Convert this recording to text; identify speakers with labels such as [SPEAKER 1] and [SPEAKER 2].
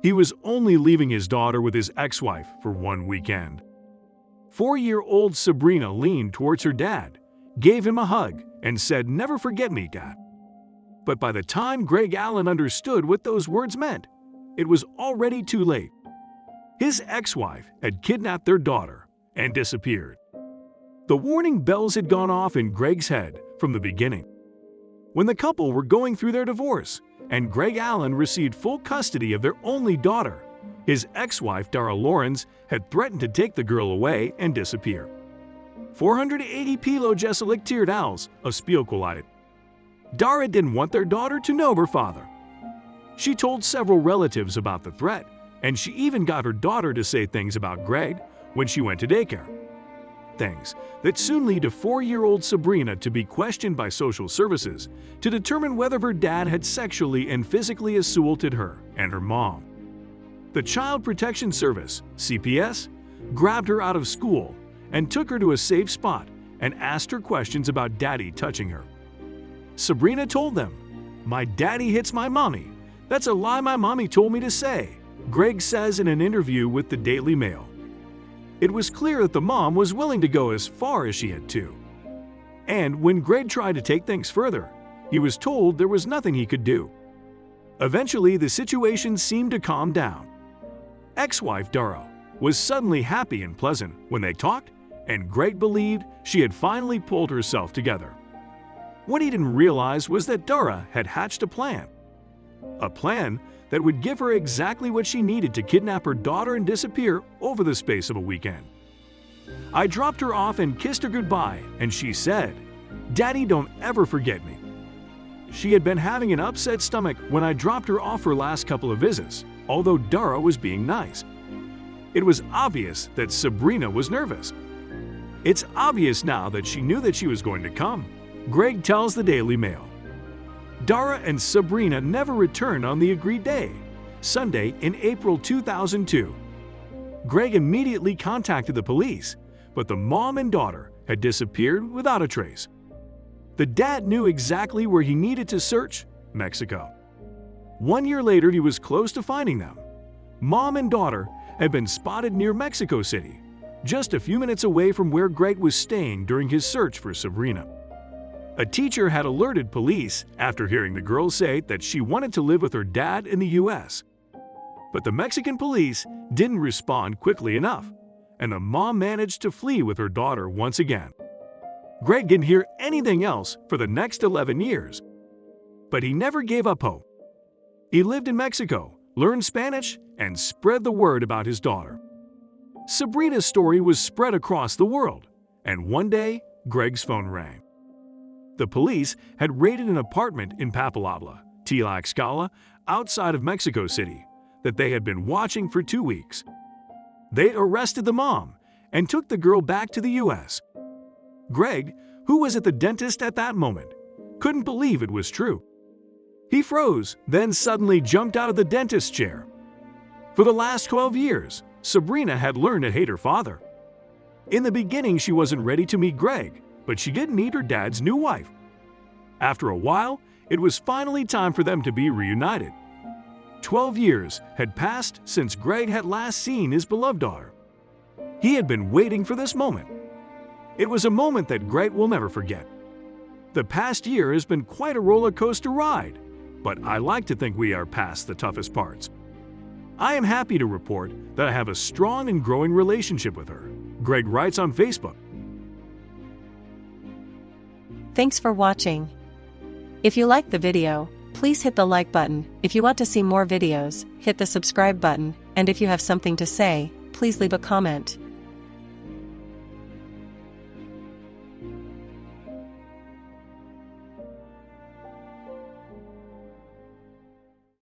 [SPEAKER 1] He was only leaving his daughter with his ex-wife for one weekend. 4-year-old Sabrina leaned towards her dad, gave him a hug, and said, "Never forget me, Dad." But by the time Greg Allen understood what those words meant, it was already too late. His ex-wife had kidnapped their daughter and disappeared. The warning bells had gone off in Greg's head from the beginning. When the couple were going through their divorce and Greg Allen received full custody of their only daughter, his ex-wife Dara Lawrence had threatened to take the girl away and disappear. 480 pilo geselikt als of speelkwaliteit. Dara didn't want their daughter to know her father. She told several relatives about the threat, and she even got her daughter to say things about Greg when she went to daycare. Things that soon lead to 4-year-old Sabrina to be questioned by social services to determine whether her dad had sexually and physically assaulted her and her mom. The Child Protection Service, CPS, grabbed her out of school and took her to a safe spot and asked her questions about daddy touching her. Sabrina told them, "My daddy hits my mommy. That's a lie my mommy told me to say," Greg says in an interview with the Daily Mail. It was clear that the mom was willing to go as far as she had to. And when Greg tried to take things further, he was told there was nothing he could do. Eventually, the situation seemed to calm down. Ex-wife Dara was suddenly happy and pleasant when they talked, and Greg believed she had finally pulled herself together. What he didn't realize was that Dara had hatched a plan that would give her exactly what she needed to kidnap her daughter and disappear over the space of a weekend. "I dropped her off and kissed her goodbye, and she said, 'Daddy, don't ever forget me.' She had been having an upset stomach when I dropped her off her last couple of visits, although Dara was being nice. It was obvious that Sabrina was nervous. It's obvious now that she knew that she was going to come," Greg tells the Daily Mail. Dara and Sabrina never returned on the agreed day, Sunday in April 2002. Greg immediately contacted the police, but the mom and daughter had disappeared without a trace. The dad knew exactly where he needed to search: Mexico. 1 year later, he was close to finding them. Mom and daughter had been spotted near Mexico City, just a few minutes away from where Greg was staying during his search for Sabrina. A teacher had alerted police after hearing the girl say that she wanted to live with her dad in the U.S. But the Mexican police didn't respond quickly enough, and the mom managed to flee with her daughter once again. Greg didn't hear anything else for the next 11 years. But he never gave up hope. He lived in Mexico, learned Spanish, and spread the word about his daughter. Sabrina's story was spread across the world, and one day, Greg's phone rang. The police had raided an apartment in Papalabla, Tlaxcala, outside of Mexico City, that they had been watching for 2 weeks. They arrested the mom and took the girl back to the U.S. Greg, who was at the dentist at that moment, couldn't believe it was true. He froze, then suddenly jumped out of the dentist's chair. For the last 12 years, Sabrina had learned to hate her father. In the beginning, she wasn't ready to meet Greg, but she did meet her dad's new wife. After a while, it was finally time for them to be reunited. 12 years had passed since Greg had last seen his beloved daughter. He had been waiting for this moment. It was a moment that Greg will never forget. The past year has been quite a roller coaster ride, but I like to think we are past the toughest parts. I am happy to report that I have a strong and growing relationship with her, Greg writes on Facebook.
[SPEAKER 2] Thanks for watching. If you liked the video, please hit the like button. If you want to see more videos, hit the subscribe button, and if you have something to say, please leave a comment.